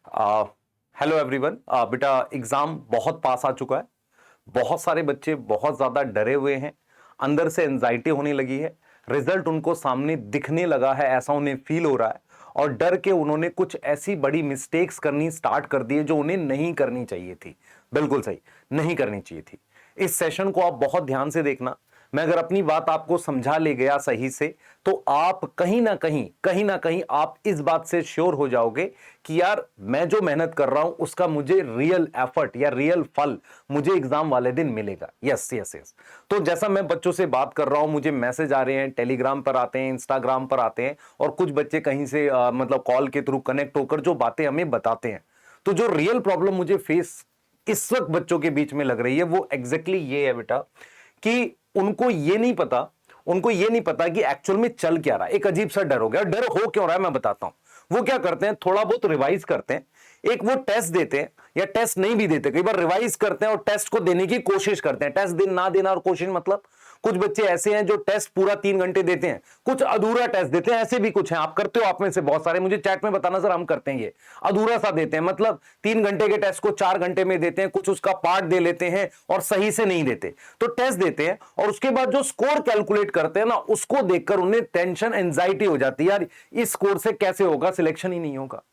Hello everyone. बेटा exam बहुत पास आ चुका है। बहुत सारे बच्चे बहुत ज्यादा डरे हुए हैं, अंदर से एंजाइटी होने लगी है। रिजल्ट उनको सामने दिखने लगा है, ऐसा उन्हें फील हो रहा है और डर के उन्होंने कुछ ऐसी बड़ी मिस्टेक्स करनी स्टार्ट कर दी है जो उन्हें नहीं करनी चाहिए थी। बिल्कुल सही, नहीं करनी चाहिए थी। इस सेशन को आप बहुत ध्यान से देखना। मैं अगर अपनी बात आपको समझा ले गया सही से तो आप कहीं ना कहीं आप इस बात से श्योर हो जाओगे कि यार मैं जो मेहनत कर रहा हूं उसका मुझे रियल एफर्ट या रियल फल मुझे एग्जाम वाले दिन मिलेगा। Yes yes yes. तो जैसा मैं बच्चों से बात कर रहा हूं, मुझे मैसेज आ रहे हैं, टेलीग्राम पर आते हैं, इंस्टाग्राम पर आते हैं और कुछ बच्चे कहीं से मतलब कॉल के थ्रू कनेक्ट होकर जो बातें हमें बताते हैं। तो जो रियल प्रॉब्लम मुझे फेस इस वक्त बच्चों के बीच में लग रही है वो एग्जैक्टली ये है बेटा कि उनको ये नहीं पता कि एक्चुअल में चल क्या रहा है। एक अजीब सा डर हो गया। डर हो क्यों रहा है मैं बताता हूं। वो क्या करते हैं, थोड़ा बहुत रिवाइज करते हैं, एक वो टेस्ट देते हैं या टेस्ट नहीं भी देते, कई बार रिवाइज करते हैं और टेस्ट को देने की कोशिश करते हैं। टेस्ट ना देना और कोशिश मतलब कुछ बच्चे ऐसे हैं जो टेस्ट पूरा 3 घंटे देते हैं, कुछ अधूरा टेस्ट देते हैं। ऐसे भी कुछ हैं, आप करते हो, आप में से बहुत सारे मुझे चैट में बताना सर हम करते हैं, ये अधूरा सा देते हैं, मतलब 3 घंटे के टेस्ट को 4 घंटे में देते हैं, कुछ उसका पार्ट दे लेते हैं और सही से नहीं देते। तो टेस्ट देते हैं और उसके बाद जो स्कोर कैलकुलेट करते हैं ना, उसको देखकर उन्हें टेंशन एंजाइटी हो जाती है, यार इस स्कोर से कैसे होगा, सिलेक्शन ही नहीं होगा।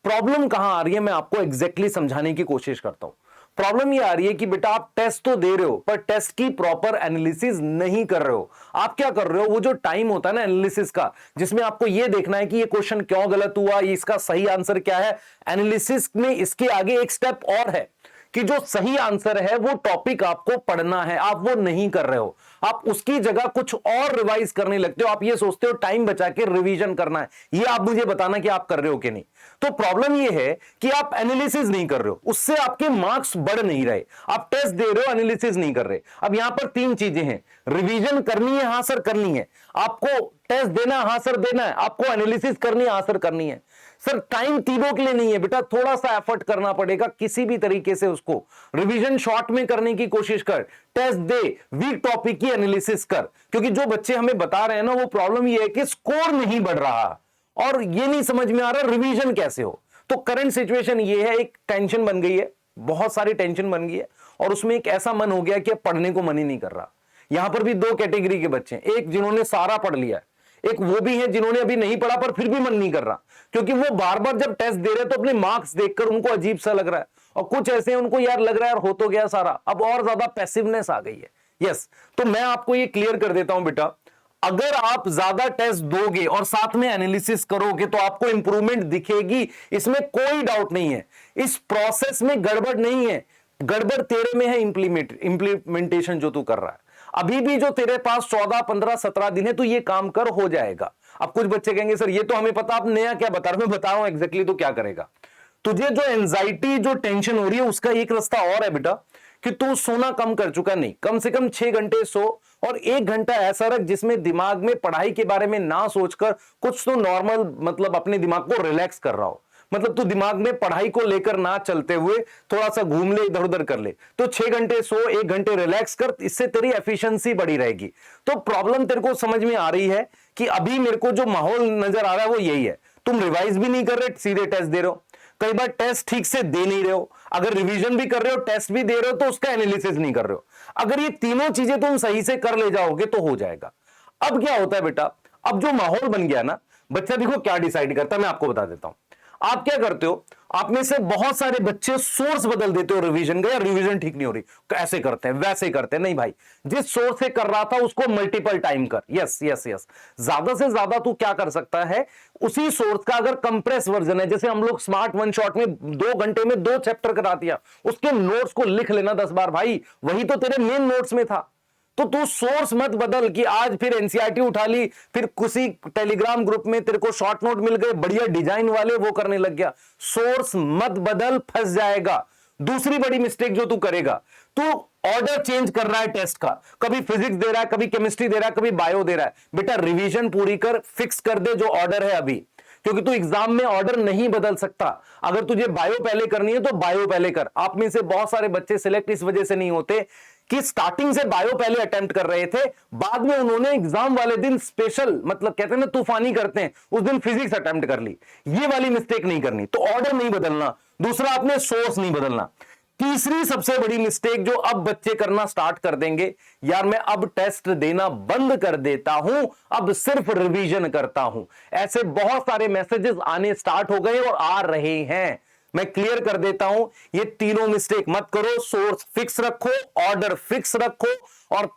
प्रॉब्लम कहां आ रही है मैं आपको एग्जैक्टली समझाने की कोशिश करता हूं। प्रॉब्लम ये आ रही है कि बेटा आप टेस्ट तो दे रहे हो पर टेस्ट की प्रॉपर एनालिसिस नहीं कर रहे हो। आप क्या कर रहे हो, वो जो टाइम होता है ना एनालिसिस का, जिसमें आपको ये देखना है कि ये क्वेश्चन क्यों गलत हुआ, इसका सही आंसर क्या है, एनालिसिस में इसके आगे एक स्टेप और है कि जो सही आंसर है वो टॉपिक आपको पढ़ना है, आप वो नहीं कर रहे हो। आप उसकी जगह कुछ और रिवाइज करने लगते हो। आप ये सोचते हो टाइम बचा के रिवीजन करना है। ये आप मुझे बताना कि आप कर रहे हो कि नहीं। तो प्रॉब्लम ये है कि आप एनालिसिस नहीं कर रहे हो, उससे आपके मार्क्स बढ़ नहीं रहे। आप टेस्ट दे रहे हो, एनालिसिस नहीं कर रहे। अब यहां पर 3 चीजें हैं, रिवीजन करनी है, हां सर करनी है, आपको टेस्ट देना है, हां सर देना है, आपको एनालिसिस करनी है, हां सर करनी है। सर टाइम तीनों के लिए नहीं है बेटा, थोड़ा सा एफर्ट करना पड़ेगा किसी भी तरीके से। उसको रिवीजन शॉर्ट में करने की कोशिश कर, टेस्ट दे, वीक टॉपिक की एनालिसिस कर। क्योंकि जो बच्चे हमें बता रहे हैं ना, वो प्रॉब्लम ये है कि स्कोर नहीं बढ़ रहा और ये नहीं समझ में आ रहा रिवीजन कैसे हो। तो करंट सिचुएशन ये है, एक टेंशन बन गई है, बहुत सारी टेंशन बन गई है और उसमें एक ऐसा मन हो गया कि अब पढ़ने को मन ही नहीं कर रहा। यहां पर भी 2 कैटेगरी के बच्चे हैं, एक जिन्होंने सारा पढ़ लिया है, एक वो भी है जिन्होंने अभी नहीं पढ़ा पर फिर भी मन नहीं कर रहा, क्योंकि वो बार बार जब टेस्ट दे रहे तो अपने मार्क्स देखकर उनको अजीब सा लग रहा है। और कुछ ऐसे हैं उनको यार लग रहा है यार हो तो गया सारा, अब और ज्यादा पैसिवनेस आ गई है। यस, तो मैं आपको ये क्लियर कर देता हूं बेटा, अगर आप ज्यादा टेस्ट दोगे और साथ में एनालिसिस करोगे तो आपको इंप्रूवमेंट दिखेगी, इसमें कोई डाउट नहीं है। इस प्रोसेस में गड़बड़ नहीं है, गड़बड़ तेरे में है इंप्लीमेंटेशन जो तू कर रहा है। अभी भी जो तेरे पास 14, 15, 17 दिन है, तो ये काम कर, हो जाएगा। अब कुछ बच्चे कहेंगे सर ये तो हमें पता, आप नया क्या बता रहे हो। मैं बता रहा हूं एग्जैक्टली तो क्या करेगा। तुझे जो एंजाइटी जो टेंशन हो रही है उसका एक रास्ता और है बेटा कि तू सोना कम कर चुका नहीं, कम से कम 6 घंटे सो और 1 घंटा ऐसा रख जिसमें दिमाग में पढ़ाई के बारे में ना सोचकर कुछ तो नॉर्मल, मतलब अपने दिमाग को रिलैक्स कर रहा हो। मतलब तू दिमाग में पढ़ाई को लेकर ना चलते हुए थोड़ा सा घूम ले, इधर उधर कर ले। तो 6 घंटे सो, 1 घंटे रिलैक्स कर, इससे तेरी एफिशिएंसी बढ़ी रहेगी। तो प्रॉब्लम तेरे को समझ में आ रही है कि अभी मेरे को जो माहौल नजर आ रहा है वो यही है, तुम रिवाइज भी नहीं कर रहे, सीधे टेस्ट दे रहे हो। कई बार टेस्ट ठीक से दे नहीं रहे हो, अगर रिवीजन भी कर रहे हो, टेस्ट भी दे रहे हो, तो उसका एनालिसिस नहीं कर रहे हो। अगर ये तीनों चीजें तुम सही से कर ले जाओगे तो हो जाएगा। अब क्या होता है बेटा, अब जो माहौल बन गया ना, बच्चा देखो क्या डिसाइड करता है, मैं आपको बता देता हूं। आप क्या करते हो, आप में से बहुत सारे बच्चे सोर्स बदल देते हो रिवीजन का, या रिवीजन ठीक नहीं हो रही, ऐसे करते हैं वैसे करते हैं। नहीं भाई, जिस सोर्स से कर रहा था उसको मल्टीपल टाइम कर। यस यस यस, ज्यादा से ज्यादा तू क्या कर सकता है, उसी सोर्स का अगर कंप्रेस वर्जन है, जैसे हम लोग स्मार्ट वन शॉट में 2 घंटे में 2 चैप्टर करा दिया, उसके नोट्स को लिख लेना 10 बार भाई, वही तो तेरे मेन नोट्स में था। तो तू सोर्स मत बदल कि आज फिर एनसीईआरटी उठा ली, फिर किसी टेलीग्राम ग्रुप में तेरे को शॉर्ट नोट मिल गए बढ़िया डिजाइन वाले, वो करने लग गया। सोर्स मत बदल, फंस जाएगा। दूसरी बड़ी मिस्टेक जो तू करेगा, तू ऑर्डर चेंज कर रहा है टेस्ट का, कभी फिजिक्स दे रहा है, कभी केमिस्ट्री दे रहा है, कभी बायो दे रहा है। बेटा रिवीजन पूरी कर, फिक्स कर दे जो ऑर्डर है अभी, क्योंकि तू एग्जाम में ऑर्डर नहीं बदल सकता। अगर तुझे बायो पहले करनी है तो बायो पहले कर। आप में से बहुत सारे बच्चे सिलेक्ट इस वजह से नहीं होते कि स्टार्टिंग से बायो पहले अटेम्प्ट कर रहे थे, बाद में उन्होंने एग्जाम वाले दिन स्पेशल, मतलब कहते हैं ना तूफानी करते हैं, उस दिन फिजिक्स अटेम्प्ट कर ली। ये वाली मिस्टेक नहीं करनी। तो ऑर्डर नहीं बदलना, दूसरा आपने सोर्स नहीं बदलना। तीसरी सबसे बड़ी मिस्टेक जो अब बच्चे करना स्टार्ट कर देंगे, यार मैं अब टेस्ट देना बंद कर देता हूं, अब सिर्फ रिवीजन करता हूं। ऐसे बहुत सारे मैसेजेस आने स्टार्ट हो गए और आ रहे हैं। मैं क्लियर कर देता हूं, ये तीनों मिस्टेक मत करो। सोर्स फिक्स रखो, ऑर्डर फिक्स रखो, और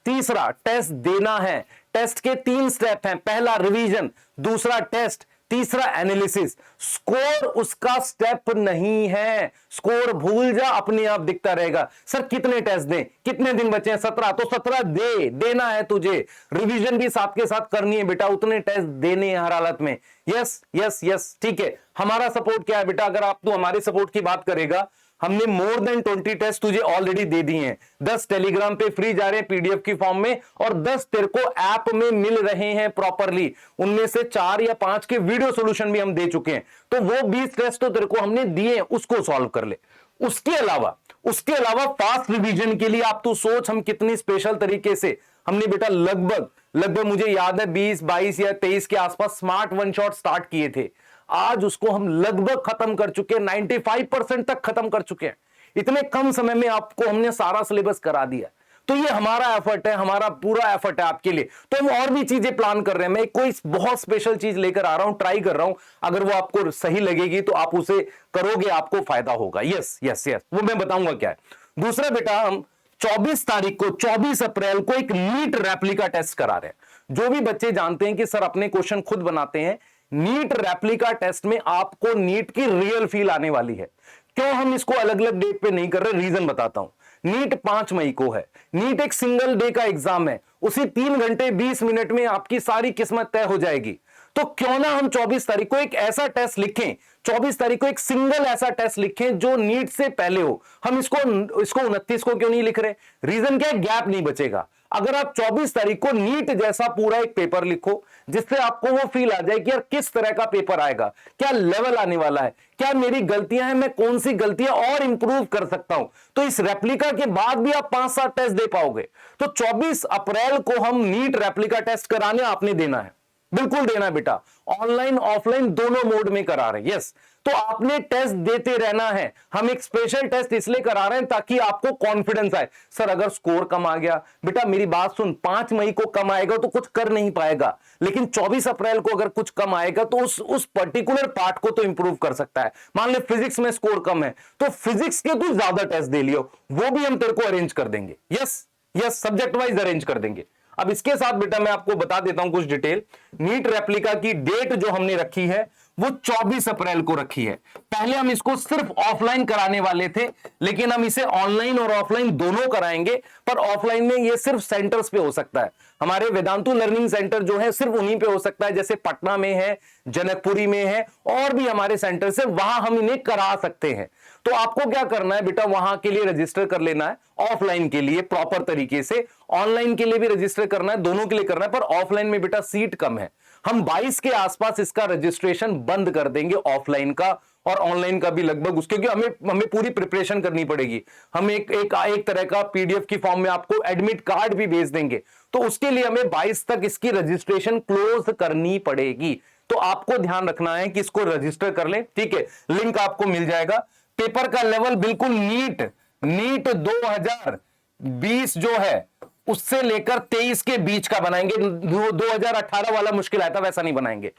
तीसरा टेस्ट देना है। टेस्ट के 3 स्टेप हैं, पहला रिवीजन, दूसरा टेस्ट, तीसरा एनालिसिस। स्कोर उसका स्टेप नहीं है, स्कोर भूल जा, अपने आप दिखता रहेगा। सर कितने टेस्ट दें, कितने दिन बचे हैं? 17, तो 17 देना है तुझे। रिवीजन भी साथ के साथ करनी है बेटा, उतने टेस्ट देने हैं हर हालत में। यस यस यस, ठीक है। हमारा सपोर्ट क्या है बेटा? अगर आप तो हमारे सपोर्ट की बात करेगा, हमने मोर देन 20 टेस्ट तुझे ऑलरेडी दे दिए हैं। 10 टेलीग्राम पे फ्री जा रहे हैं पीडीएफ की फॉर्म में, और 10 तेरे को ऐप में मिल रहे हैं प्रॉपरली। उनमें से 4 या 5 के वीडियो सॉल्यूशन भी हम दे चुके हैं। तो वो 20 टेस्ट तो तेरे को हमने दिए हैं, उसको सॉल्व कर ले। उसके अलावा फास्ट रिवीजन के लिए आप तो सोच हम कितनी स्पेशल तरीके से हमने बेटा लगभग मुझे याद है 20, 22 या 23 के आसपास स्मार्ट वन शॉट स्टार्ट किए थे। आज उसको हम लगभग खत्म कर चुके हैं, 95% तक खत्म कर चुके हैं। इतने कम समय में आपको हमने सारा सिलेबस करा दिया। तो ये हमारा एफर्ट है, हमारा पूरा एफर्ट है आपके लिए। तो हम और भी चीजें प्लान कर रहे हैं। मैं कोई बहुत स्पेशल चीज लेकर आ रहा हूं, ट्राई कर रहा हूं। अगर वो आपको सही लगेगी तो आप उसे करोगे, आपको फायदा होगा। यस यस यस, वो मैं बताऊंगा क्या है। दूसरा बेटा, हम 24 अप्रैल को एक नीट रेप्लिका टेस्ट करा रहे हैं। जो भी बच्चे जानते हैं कि सर अपने क्वेश्चन खुद बनाते हैं, नीट रेप्लिका टेस्ट में आपको नीट की रियल फील आने वाली है। क्यों हम इसको अलग अलग डेट पे नहीं कर रहे, रीजन बताता हूं। नीट 5 मई को है। नीट एक सिंगल डे का एग्जाम है, उसी 3 घंटे 20 मिनट में आपकी सारी किस्मत तय हो जाएगी। तो क्यों ना हम 24 तारीख को एक ऐसा टेस्ट लिखें, 24 तारीख को एक सिंगल ऐसा टेस्ट लिखें जो नीट से पहले हो। हम इसको 29 को क्यों नहीं लिख रहे? रीजन क्या है? गैप नहीं बचेगा। अगर आप 24 तारीख को नीट जैसा पूरा एक पेपर लिखो, जिससे आपको वो फील आ जाए कि यार किस तरह का पेपर आएगा, क्या लेवल आने वाला है, क्या मेरी गलतियां हैं, मैं कौन सी गलतियां और इंप्रूव कर सकता हूं, तो इस रेप्लिका के बाद भी आप 5-7 टेस्ट दे पाओगे। तो 24 अप्रैल को हम नीट रेप्लिका टेस्ट कराने आपने देना है, बिल्कुल देना बेटा। ऑनलाइन ऑफलाइन दोनों मोड में करा रहे हैं। यस, तो आपने टेस्ट देते रहना है। हम एक स्पेशल टेस्ट इसलिए करा रहे हैं ताकि आपको कॉन्फिडेंस आए। सर अगर स्कोर कम आ गया, बेटा मेरी बात सुन, 5 मई को कम आएगा तो कुछ कर नहीं पाएगा, लेकिन 24 अप्रैल को अगर कुछ कम आएगा तो उस पर्टिकुलर पार्ट को तो इंप्रूव कर सकता है। मान ले फिजिक्स में स्कोर कम है, तो फिजिक्स के तू ज्यादा टेस्ट दे लियो, वो भी हम तेरे को अरेंज कर देंगे। Yes yes, subject wise arrange कर देंगे। अब इसके साथ बेटा मैं आपको बता देता हूं कुछ डिटेल। नीट रेप्लिका की डेट जो हमने रखी है वो 24 अप्रैल को रखी है। पहले हम इसको सिर्फ ऑफलाइन कराने वाले थे, लेकिन हम इसे ऑनलाइन और ऑफलाइन दोनों कराएंगे। पर ऑफलाइन में ये सिर्फ सेंटर्स पे हो सकता है। हमारे वेदांतु लर्निंग सेंटर जो है सिर्फ उन्हीं पे हो सकता है, जैसे पटना में है, जनकपुरी में है, और भी हमारे सेंटर से वहां हम इन्हें करा सकते हैं। तो आपको क्या करना है बेटा, वहां के लिए रजिस्टर कर लेना है, ऑफलाइन के लिए प्रॉपर तरीके से, ऑनलाइन के लिए भी रजिस्टर करना है, दोनों के लिए करना है। पर ऑफलाइन में बेटा सीट कम है, हम 22 के आसपास इसका रजिस्ट्रेशन बंद कर देंगे ऑफलाइन का, और ऑनलाइन का भी लगभग उसके, क्योंकि हमें पूरी प्रिपरेशन करनी पड़ेगी। हम एक तरह का पीडीएफ की फॉर्म में आपको एडमिट कार्ड भी भेज देंगे, तो उसके लिए हमें 22 तक इसकी रजिस्ट्रेशन क्लोज करनी पड़ेगी। तो आपको ध्यान रखना है कि इसको रजिस्टर कर लें, ठीक है। लिंक आपको मिल जाएगा। पेपर का लेवल बिल्कुल नीट 2020 जो है उससे लेकर 23 के बीच का बनाएंगे। 2018 वाला मुश्किल आया था, वैसा नहीं बनाएंगे।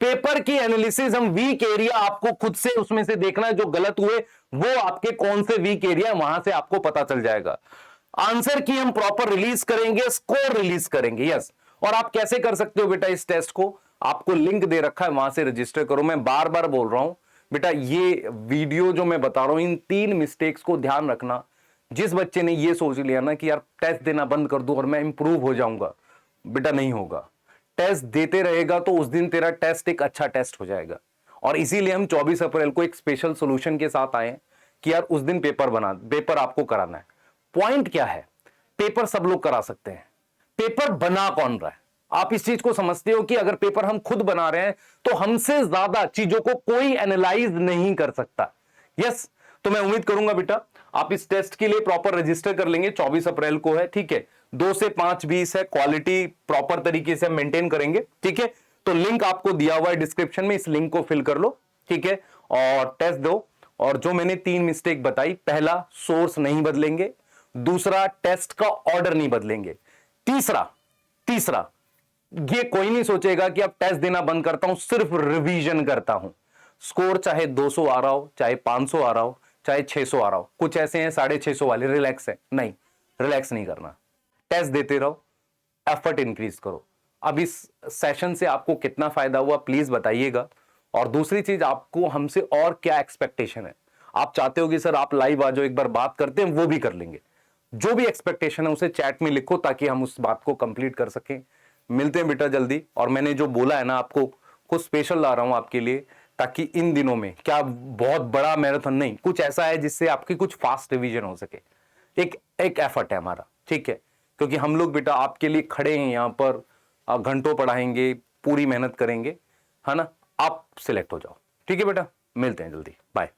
पेपर की एनालिसिस हम वीक एरिया आपको खुद से उसमें से देखना है, जो गलत हुए वो आपके कौन से वीक एरिया, वहां से आपको पता चल जाएगा। आंसर की हम प्रॉपर रिलीज करेंगे, स्कोर रिलीज करेंगे। यस, और आप कैसे कर सकते हो बेटा इस टेस्ट को, आपको लिंक दे रखा है, वहां से रजिस्टर करो। मैं बार बार बोल रहा हूं बेटा, ये वीडियो जो मैं बता रहा हूं, इन 3 मिस्टेक्स को ध्यान रखना। जिस बच्चे ने ये सोच लिया ना कि यार टेस्ट देना बंद कर दूं और मैं इंप्रूव हो जाऊंगा, बेटा नहीं होगा। टेस्ट देते रहेगा तो उस दिन तेरा टेस्ट एक अच्छा टेस्ट हो जाएगा। और इसीलिए हम 24 अप्रैल को एक स्पेशल सॉल्यूशन के साथ आए कि यार उस दिन पेपर आपको कराना है। पॉइंट क्या है, पेपर सब लोग करा सकते हैं, पेपर बना कौन रहा है? आप इस चीज को समझते हो कि अगर पेपर हम खुद बना रहे हैं तो हमसे ज्यादा चीजों को कोई एनालाइज नहीं कर सकता। यस, तो मैं उम्मीद करूंगा बेटा आप इस टेस्ट के लिए प्रॉपर रजिस्टर कर लेंगे, 24 अप्रैल को है, ठीक है, 2 से 5:20 है, क्वालिटी प्रॉपर तरीके से मेंटेन करेंगे, ठीक है। तो लिंक आपको दिया हुआ है डिस्क्रिप्शन में, इस लिंक को फिल कर लो, ठीक है, और टेस्ट दो। और जो मैंने 3 मिस्टेक बताई, पहला सोर्स नहीं बदलेंगे, दूसरा टेस्ट का ऑर्डर नहीं बदलेंगे, तीसरा ये कोई नहीं सोचेगा कि अब टेस्ट देना बंद करता हूं, सिर्फ रिवीजन करता हूं। स्कोर चाहे 200 आ रहा हो, चाहे 500 आ रहा हो, चाहे 600 आ रहा हो, कुछ ऐसे हैं 650 वाले रिलैक्स है, नहीं, रिलैक्स नहीं करना, टेस्ट देते रहो, एफर्ट इंक्रीज करो। अब इस सेशन से आपको कितना फायदा हुआ प्लीज बताइएगा। और दूसरी चीज, आपको हमसे और क्या एक्सपेक्टेशन है? आप चाहते हो कि सर आप लाइव आ जाओ, एक बार बात करते हैं, वो भी कर लेंगे। जो भी एक्सपेक्टेशन है उसे चैट में लिखो ताकि हम उस बात को कंप्लीट कर सकें। मिलते हैं बेटा जल्दी। और मैंने जो बोला है ना, आपको कुछ स्पेशल ला रहा हूं आपके लिए, ताकि इन दिनों में, क्या बहुत बड़ा मैराथन नहीं, कुछ ऐसा है जिससे आपकी कुछ फास्ट रिवीजन हो सके। एक एफर्ट है हमारा, ठीक है, क्योंकि हम लोग बेटा आपके लिए खड़े हैं यहां पर, घंटों पढ़ाएंगे, पूरी मेहनत करेंगे, है ना। आप सिलेक्ट हो जाओ, ठीक है बेटा, मिलते हैं जल्दी, बाय।